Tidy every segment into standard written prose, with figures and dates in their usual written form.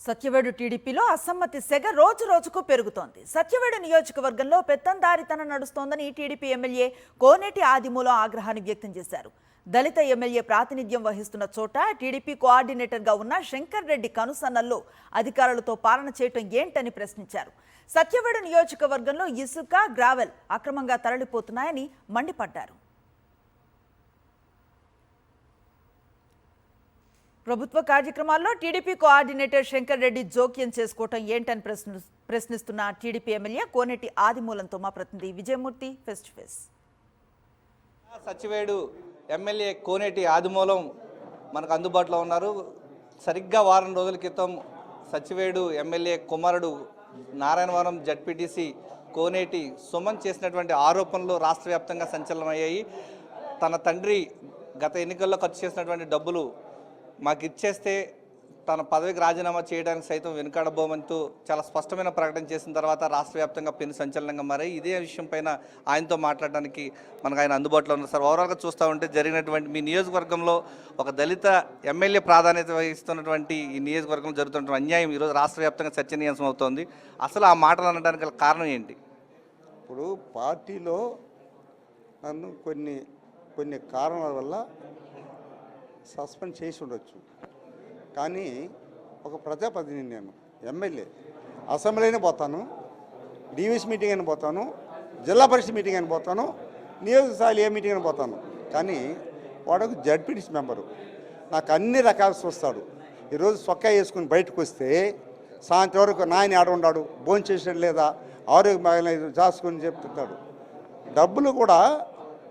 సత్యవేడు టీడీపీలో అసమ్మతి సెగ రోజు రోజుకు పెరుగుతోంది. సత్యవేడు నియోజకవర్గంలో పెత్తందారితనం నడుస్తోందని టీడీపీ ఎమ్మెల్యే కోనేటి ఆదిమూలం ఆగ్రహాన్ని వ్యక్తం చేశారు. దళిత ఎమ్మెల్యే ప్రాతినిధ్యం వహిస్తున్న చోట టీడీపీ కోఆర్డినేటర్గా ఉన్న శంకర్ రెడ్డి కనుసన్నల్లో అధికారులతో పాలన చేయటం ఏంటని ప్రశ్నించారు. సత్యవేడు నియోజకవర్గంలో ఇసుక, గ్రావెల్ అక్రమంగా తరలిపోతున్నాయని మండిపడ్డారు. ప్రభుత్వ కార్యక్రమాల్లో టీడీపీ కోఆర్డినేటర్ శంకర్ రెడ్డి జోక్యం చేసుకోవటం ఏంటని ప్రశ్నిస్తున్న టీడీపీ ఎమ్మెల్యే కోనేటి ఆదిమూలంతో మా ప్రతినిధి Vijayamurthy face to face. Satyavedu MLA Koneti Adimulam మనకు అందుబాటులో ఉన్నారు. సరిగ్గా వారం రోజుల క్రితం సత్యవేడు ఎమ్మెల్యే కుమారుడు నారాయణవరం జడ్పీటీసీ కోనేటి సుమన్ చేసినటువంటి ఆరోపణలు రాష్ట్ర వ్యాప్తంగా సంచలనమయ్యాయి. తన తండ్రి గత ఎన్నికల్లో ఖర్చు చేసినటువంటి డబ్బులు మాకు ఇచ్చేస్తే తన పదవికి రాజీనామా చేయడానికి సైతం వెనుకాడబోమంటూ చాలా స్పష్టమైన ప్రకటన చేసిన తర్వాత రాష్ట్ర వ్యాప్తంగా పెను సంచలనంగా మారాయి. ఇదే విషయం పైన ఆయనతో మాట్లాడడానికి మనకు ఆయన అందుబాటులో ఉన్నారు. సార్, ఓవరాల్గా చూస్తూ ఉంటే జరిగినటువంటి మీ నియోజకవర్గంలో ఒక దళిత ఎమ్మెల్యే ప్రాధాన్యత వహిస్తున్నటువంటి ఈ నియోజకవర్గంలో జరుగుతున్న అన్యాయం ఈరోజు రాష్ట్ర వ్యాప్తంగా చర్చనీయాంశం అవుతోంది. అసలు ఆ మాటలు అనడానికి గల కారణం ఏంటి? ఇప్పుడు పార్టీలో నన్ను కొన్ని కారణాల వల్ల సస్పెండ్ చేసి ఉండొచ్చు, కానీ ఒక ప్రజాప్రతినిధి, నేను ఎమ్మెల్యే, అసెంబ్లీ అయినా పోతాను, డివిఎస్ మీటింగ్ అయినా పోతాను, జిల్లా పరిషత్ మీటింగ్ అయినా పోతాను, నియోజక స్థాయిలో ఏ మీటింగ్ అయినా పోతాను. కానీ వాడు జడ్పీటీసీ మెంబరు, నాకు అన్ని రకాలు చూస్తాడు. ఈరోజు సొక్కా వేసుకుని బయటకు వస్తే సాయంత్రం వరకు నాయన ఆడ ఉన్నాడు, భోజనం చేసినట్టు లేదా, ఆరోగ్యం బాగాలేదు చేసుకుని చెప్తుంటాడు. డబ్బులు కూడా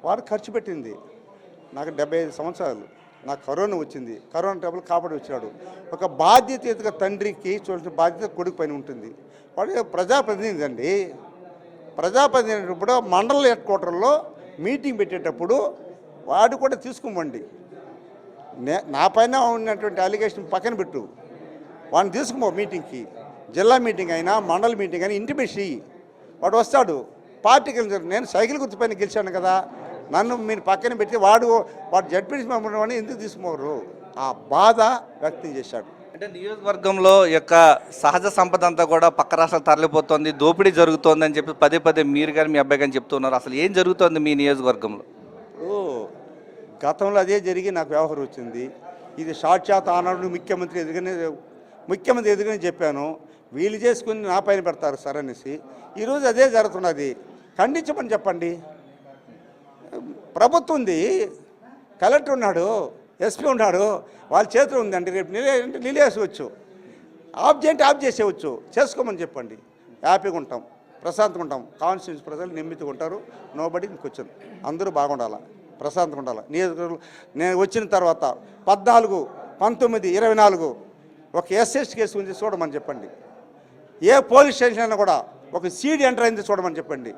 వాడు ఖర్చు పెట్టింది. నాకు 75 సంవత్సరాలు, నాకు కరోనా వచ్చింది, కరోనా డబ్బులు కాపాడి వచ్చాడు. ఒక బాధ్యతగా తండ్రికి చూడాల్సిన బాధ్యత కొడుకు పైన ఉంటుంది. వాడు ప్రజాప్రతినిధి అండి. ప్రజాప్రతినిధి ఇప్పుడు మండల హెడ్ క్వార్టర్లో మీటింగ్ పెట్టేటప్పుడు వాడు కూడా తీసుకోమండి. నా పైన ఉన్నటువంటి అలిగేషన్ పక్కన పెట్టు, వాడిని తీసుకోమో మీటింగ్కి, జిల్లా మీటింగ్ అయినా మండల మీటింగ్ అయినా ఇంటిమేసి వాడు వస్తాడు. పార్టీకి నేను సైకిల్ గుర్తు పైన గెలిచాను కదా, నన్ను మీరు పక్కన పెట్టి వాడు జడ్పీటీసీ మెంబర్ అని ఎందుకు తీసుకోరు? ఆ బాధ వ్యక్తం చేశాడు. అంటే నియోజకవర్గంలో యొక్క సహజ సంపద అంతా కూడా పక్క రాష్ట్రాలు తరలిపోతుంది, దోపిడీ జరుగుతోంది అని చెప్పి పదే పదే మీరు కానీ మీ అబ్బాయి కానీ చెప్తున్నారు. అసలు ఏం జరుగుతోంది మీ నియోజకవర్గంలో? గతంలో అదే జరిగి నాకు వ్యవహారం వచ్చింది. ఇది సాక్షాత్ ఆనాడు ముఖ్యమంత్రి ఎదుగునే చెప్పాను, వీళ్ళు చేసుకుని నా పైన పెడతారు సార్ అనేసి. ఈరోజు అదే జరుగుతున్నది. ఖండించమని చెప్పండి. ప్రభుత్వం ఉంది, కలెక్టర్ ఉన్నాడు, ఎస్పీ ఉన్నాడు, వాళ్ళ చేతిలో ఉందండి. రేపు నిలివేసవచ్చు, ఆఫ్ చేసేవచ్చు, చేసుకోమని చెప్పండి. హ్యాపీగా ఉంటాం, ప్రశాంతంగా ఉంటాం. కాన్స్టిట్యూన్సీ ప్రజలు నిమ్మితిగా ఉంటారు. నోబడి ఇంకొచ్చింది, అందరూ బాగుండాలి, ప్రశాంతంగా ఉండాలి. నియోజకవర్గంలో నేను వచ్చిన తర్వాత 14, 19, 24 ఒక ఎస్ఎస్ కేసు ఉంది చూడమని చెప్పండి. ఏ పోలీస్ స్టేషన్ అయినా కూడా ఒక సీడీ ఎంటర్ అయింది చూడమని చెప్పండి.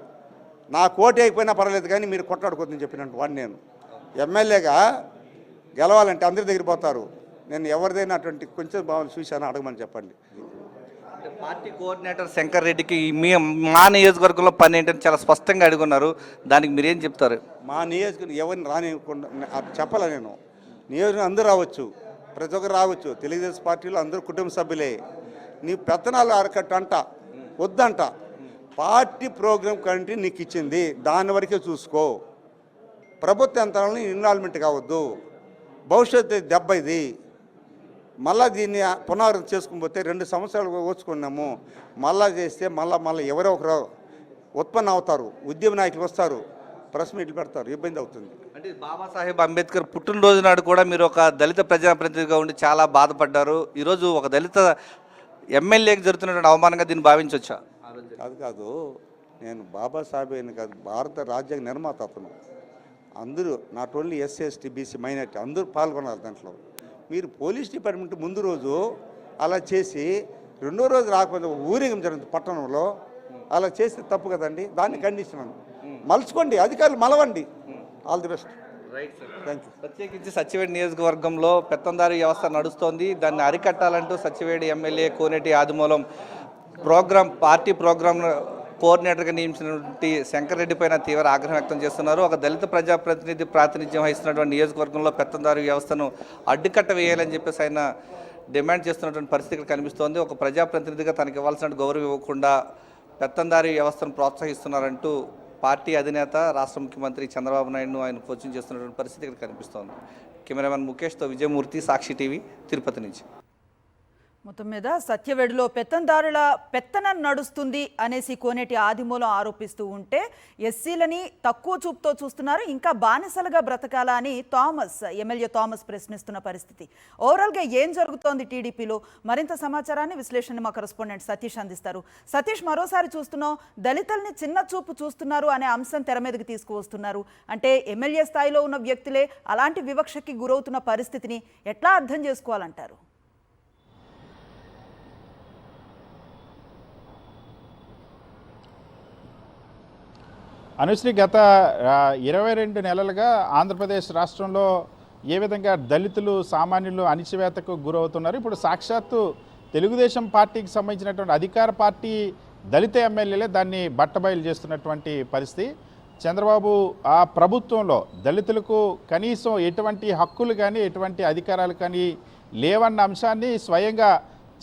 నా కోటి అయిపోయినా పర్వాలేదు, కానీ మీరు కొట్లాడుకోవద్దని చెప్పినట్టు వాడిని. నేను ఎమ్మెల్యేగా గెలవాలంటే అందరి దగ్గర పోతారు. నేను ఎవరిదైనా అటువంటి కొంచెం బాగా చూశాను, అడగమని చెప్పండి. పార్టీ కోఆర్డినేటర్ శంకర్ రెడ్డికి మా నియోజకవర్గంలో పని ఏంటని చాలా స్పష్టంగా అడుగున్నారు. దానికి మీరేం చెప్తారు? మా నియోజకవర్గం ఎవరిని రానివ్వకుండా చెప్పాల. నేను నియోజకవర్గం అందరూ రావచ్చు, ప్రతి ఒక్కరు రావచ్చు. తెలుగుదేశం పార్టీలో అందరూ కుటుంబ సభ్యులే. నీ పెత్తనాలు అరకట్టు అంట వద్దంట. పార్టీ ప్రోగ్రామ్ కమిటీ నీకు ఇచ్చింది, దాని వరకే చూసుకో. ప్రభుత్వ యంత్రాలను ఇన్వాల్వ్మెంట్ కావద్దు. భవిష్యత్తు దెబ్బ ఇది. మళ్ళీ దీన్ని పునరావృతం చేసుకుని పోతే 2 సంవత్సరాలు ఓచుకున్నాము. మళ్ళా చేస్తే మళ్ళీ ఎవరో ఒకరు ఉత్పన్నం అవుతారు, ఉద్యమ నాయకులు వస్తారు, ప్రెస్ మీట్లు పెడతారు, ఇబ్బంది అవుతుంది. అంటే బాబాసాహెబ్ అంబేద్కర్ పుట్టినరోజు నాడు కూడా మీరు ఒక దళిత ప్రజాప్రతినిధిగా ఉండి చాలా బాధపడ్డారు. ఈరోజు ఒక దళిత ఎమ్మెల్యేకి జరుగుతున్నటువంటి అవమానంగా దీన్ని భావించవచ్చా? కాదు, నేను బాబాసాహెబ్ అని కాదు, భారత రాజ్యాంగ నిర్మాత అతను. అందరూ not only SC, ST, BC, minority అందరూ పాల్గొన్నారు దాంట్లో. మీరు పోలీస్ డిపార్ట్మెంట్ ముందు రోజు అలా చేసి రెండో రోజు రాకపోతే ఊరేగం జరుగుతుంది పట్టణంలో, అలా చేస్తే తప్పు కదండి. దాన్ని ఖండిస్తున్నాను. మలుచుకోండి, అధికారులు మలవండి. All the best. Right sir, thank you. ప్రత్యేకించి సత్యవేడి నియోజకవర్గంలో పెత్తందారీ వ్యవస్థ నడుస్తోంది. దాన్ని అరికట్టాలంటూ Satyavedu MLA Koneti Adimulam party program కోఆర్డినేటర్గా నియమించినటువంటి శంకర్ రెడ్డి పైన తీవ్ర ఆగ్రహం వ్యక్తం చేస్తున్నారు. ఒక దళిత ప్రజాప్రతినిధి ప్రాతినిధ్యం వహిస్తున్నటువంటి నియోజకవర్గంలో పెత్తందారీ వ్యవస్థను అడ్డుకట్ట వేయాలని చెప్పేసి ఆయన డిమాండ్ చేస్తున్నటువంటి పరిస్థితి ఇక్కడ కనిపిస్తోంది. ఒక ప్రజాప్రతినిధిగా తనకి ఇవ్వాల్సిన గౌరవం ఇవ్వకుండా పెత్తందారీ వ్యవస్థను ప్రోత్సహిస్తున్నారంటూ పార్టీ అధినేత రాష్ట్ర ముఖ్యమంత్రి చంద్రబాబు నాయుడును ఆయన కోచింగ్ చేస్తున్నటువంటి పరిస్థితి ఇక్కడ కనిపిస్తోంది. కెమెరామెన్ ముఖేష్తో విజయమూర్తి, సాక్షి టీవీ, తిరుపతి నుంచి. మొత్తం మీద సత్యవేడులో పెత్తందారుల పెత్తనం నడుస్తుంది అనేసి కోనేటి ఆదిమూలం ఆరోపిస్తూ ఉంటే ఎస్సీలని తక్కువ చూపుతో చూస్తున్నారు, ఇంకా బానిసలుగా బ్రతకాలా అని ఎమ్మెల్యే థామస్ ప్రశ్నిస్తున్న పరిస్థితి. ఓవరాల్గా ఏం జరుగుతోంది టీడీపీలో మరింత సమాచారాన్ని విశ్లేషణ మా కరెస్పాండెంట్ సతీష్ అందిస్తారు. సతీష్, మరోసారి చూస్తున్నాం దళితుల్ని చిన్న చూపు చూస్తున్నారు అనే అంశం తెర మీదకి తీసుకువస్తున్నారు. అంటే ఎమ్మెల్యే స్థాయిలో ఉన్న వ్యక్తులే అలాంటి వివక్షకి గురవుతున్న పరిస్థితిని ఎట్లా అర్థం చేసుకోవాలంటారు? అనుశ్రీ, గత 22 నెలలుగా ఆంధ్రప్రదేశ్ రాష్ట్రంలో ఏ విధంగా దళితులు సామాన్యులు అణిచివేతకు గురవుతున్నారు. ఇప్పుడు సాక్షాత్తు తెలుగుదేశం పార్టీకి సంబంధించినటువంటి అధికార పార్టీ దళిత ఎమ్మెల్యేలే దాన్ని బట్టబయలు చేస్తున్నటువంటి పరిస్థితి. చంద్రబాబు ఆ ప్రభుత్వంలో దళితులకు కనీసం ఎటువంటి హక్కులు కానీ ఎటువంటి అధికారాలు కానీ లేవన్న అంశాన్ని స్వయంగా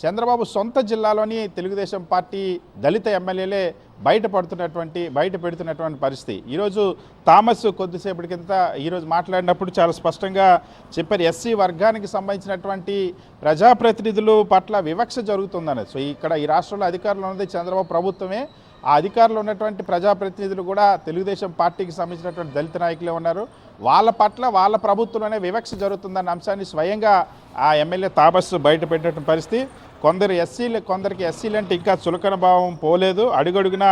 చంద్రబాబు సొంత జిల్లాలోని తెలుగుదేశం పార్టీ దళిత ఎమ్మెల్యేలే బయట పెడుతున్నటువంటి పరిస్థితి. ఈరోజు థామస్ కొద్దిసేపటి కింద ఈరోజు మాట్లాడినప్పుడు చాలా స్పష్టంగా చెప్పారు, ఎస్సీ వర్గానికి సంబంధించినటువంటి ప్రజాప్రతినిధులు పట్ల వివక్ష జరుగుతుందని. సో ఇక్కడ ఈ రాష్ట్రంలో అధికారంలో ఉన్నది చంద్రబాబు ప్రభుత్వమే. ఆ అధికారంలో ఉన్నటువంటి ప్రజాప్రతినిధులు కూడా తెలుగుదేశం పార్టీకి సంబంధించినటువంటి దళిత నాయకులే ఉన్నారు. వాళ్ళ పట్ల వాళ్ళ ప్రభుత్వంలోనే వివక్ష జరుగుతుందన్న అంశాన్ని స్వయంగా ఆ ఎమ్మెల్యే థామస్ బయట పెట్టినటువంటి పరిస్థితి. కొందరికి ఎస్సీలు అంటే ఇంకా చులకన భావం పోలేదు, అడుగడుగున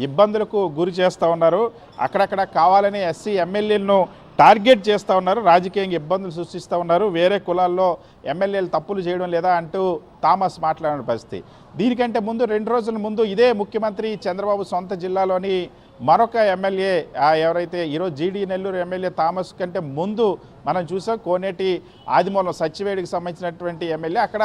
ఇబ్బందులకు గురి చేస్తూ ఉన్నారు. అక్కడక్కడ కావాలని ఎస్సీ ఎమ్మెల్యేలను టార్గెట్ చేస్తూ ఉన్నారు, రాజకీయంగా ఇబ్బందులు సృష్టిస్తూ ఉన్నారు, వేరే కులాల్లో ఎమ్మెల్యేలు తప్పులు చేయడం లేదా అంటూ థామస్ మాట్లాడిన పరిస్థితి. దీనికంటే ముందు 2 రోజుల ముందు ఇదే ముఖ్యమంత్రి చంద్రబాబు సొంత జిల్లాలోని మరొక ఎమ్మెల్యే ఎవరైతే ఈరోజు జీడీ నెల్లూరు ఎమ్మెల్యే థామస్ కంటే ముందు మనం చూసాం కోనేటి ఆదిమూలం సత్యవేడికి సంబంధించినటువంటి ఎమ్మెల్యే అక్కడ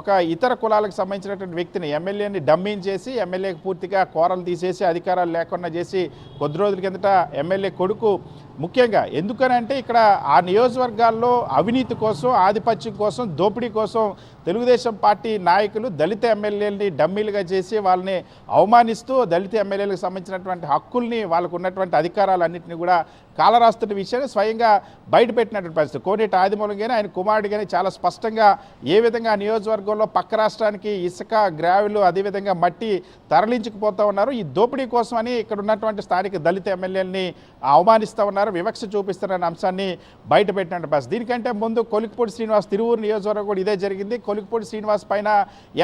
ఒక ఇతర కులాలకు సంబంధించినటువంటి వ్యక్తిని ఎమ్మెల్యేని డమ్మింగ్ చేసి ఎమ్మెల్యేకి పూర్తిగా కోరలు తీసేసి అధికారాలు లేకుండా చేసి కొద్ది రోజుల కిందట ఎమ్మెల్యే కొడుకు ముఖ్యంగా ఎందుకనంటే ఇక్కడ ఆ నియోజకవర్గాల్లో అవినీతి కోసం ఆధిపత్యం కోసం దోపిడీ కోసం తెలుగుదేశం పార్టీ నాయకులు దళిత ఎమ్మెల్యేలని డమ్మీలుగా చేసి వాళ్ళని అవమానిస్తూ దళిత ఎమ్మెల్యేలకు సంబంధించినటువంటి హక్కుల్ని వాళ్ళకు ఉన్నటువంటి అధికారాలన్నింటినీ కూడా కాలరాస్తున్న విషయాన్ని స్వయంగా బయటపెట్టినటువంటి పరిస్థితి. కోనేటి ఆదిమూలం కానీ ఆయన కుమారుడు కానీ చాలా స్పష్టంగా ఏ విధంగా నియోజకవర్గంలో పక్క రాష్ట్రానికి ఇసుక గ్రావెలు అదేవిధంగా మట్టి తరలించుకుపోతూ ఉన్నారు. ఈ దోపిడీ కోసమని ఇక్కడ ఉన్నటువంటి స్థానిక దళిత ఎమ్మెల్యేలని అవమానిస్తూ ఉన్నారు, వివక్ష చూపిస్తున్న అంశాన్ని బయటపెట్టినటువంటి పరిస్థితి. దీనికంటే ముందు కొలిక్పూడి శ్రీనివాస్ తిరువూరు నియోజకవర్గం కూడా ఇదే జరిగింది. కొలిక్పూడి శ్రీనివాస్ పైన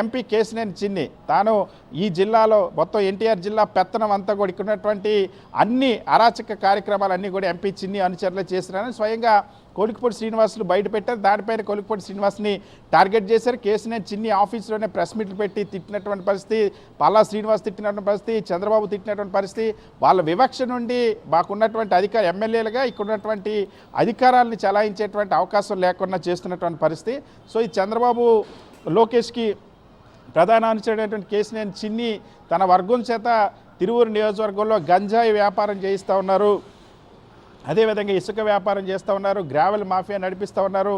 ఎంపీ కేశినేని చిన్ని తాను ఈ జిల్లాలో మొత్తం ఎన్టీఆర్ జిల్లా పెత్తనం అంతా కూడా ఇక్కడ ఉన్నటువంటి అన్ని అరాచక కార్యక్రమాలన్నీ కూడా ఎంపీ చిన్ని అనుచరులు చేస్తున్నారని స్వయంగా కొలిక్పూడి శ్రీనివాసులు బయటపెట్టారు. దానిపైన కొలిక్పూడి శ్రీనివాస్ని టార్గెట్ చేశారు. కేసునే చిన్ని ఆఫీసులోనే ప్రెస్ మీట్లు పెట్టి తిట్టినటువంటి పరిస్థితి, పల్లా శ్రీనివాస్ తిట్టినటువంటి పరిస్థితి, చంద్రబాబు తిట్టినటువంటి పరిస్థితి. వాళ్ళ వివక్ష నుండి మాకున్నటువంటి ఎమ్మెల్యేలుగా ఇక్కడ ఉన్నటువంటి అధికారాలను చలాయించేటువంటి అవకాశం లేకుండా చేస్తున్నటువంటి పరిస్థితి. సో ఈ చంద్రబాబు లోకేష్కి ప్రధాన అనుచరుడైనటువంటి కేసునేని చిన్ని తన వర్గం చేత తిరువూరు నియోజకవర్గంలో గంజాయి వ్యాపారం చేయిస్తూ ఉన్నారు, అదేవిధంగా ఇసుక వ్యాపారం చేస్తూ ఉన్నారు, గ్రావెల్ మాఫియా నడిపిస్తూ ఉన్నారు,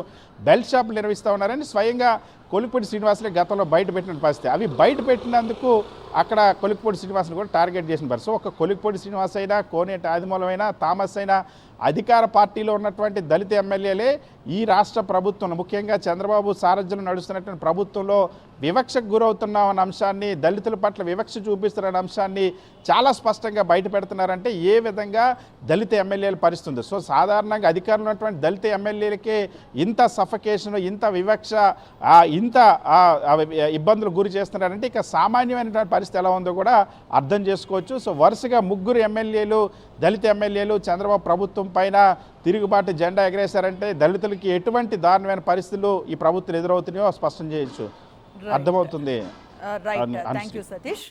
బెల్ట్ షాపులు నిర్వహిస్తూ ఉన్నారని స్వయంగా కొలిక్పూడి శ్రీనివాసులే గతంలో బయటపెట్టిన పరిస్థితి. అవి బయటపెట్టినందుకు అక్కడ కొలిక్పూడి శ్రీనివాసులు కూడా టార్గెట్ చేసిన పరిస్థితి. ఒక కొలిక్పూడి శ్రీనివాస్ అయినా కోనేటి ఆదిమూలం అయినా థామస్ అయినా అధికార పార్టీలో ఉన్నటువంటి దళిత ఎమ్మెల్యేలే ఈ రాష్ట్ర ప్రభుత్వం ముఖ్యంగా చంద్రబాబు సారథ్యంలో నడుస్తున్నటువంటి ప్రభుత్వంలో వివక్షకు గురవుతున్నామన్న అంశాన్ని, దళితుల పట్ల వివక్ష చూపిస్తున్న అంశాన్ని చాలా స్పష్టంగా బయట పెడుతున్నారంటే ఏ విధంగా దళిత ఎమ్మెల్యేలు పరిస్థితుంది. సో సాధారణంగా అధికారంలో ఉన్నటువంటి దళిత ఎమ్మెల్యేలకే ఇంత సఫకేషన్, ఇంత వివక్ష, ఇంత ఇబ్బందులు గురి చేస్తున్నారంటే ఇక సామాన్యమైనటువంటి పరిస్థితి ఎలా ఉందో కూడా అర్థం చేసుకోవచ్చు. సో వరుసగా 3 ఎమ్మెల్యేలు దళిత ఎమ్మెల్యేలు చంద్రబాబు ప్రభుత్వం పైన తిరుగుబాటు జెండా ఎగరేశారంటే దళితులకి ఎటువంటి దారుణమైన పరిస్థితులు ఈ ప్రభుత్వం ఎదురవుతున్నాయో స్పష్టం చేయొచ్చు, అర్థమవుతుంది. Right, thank you Satish.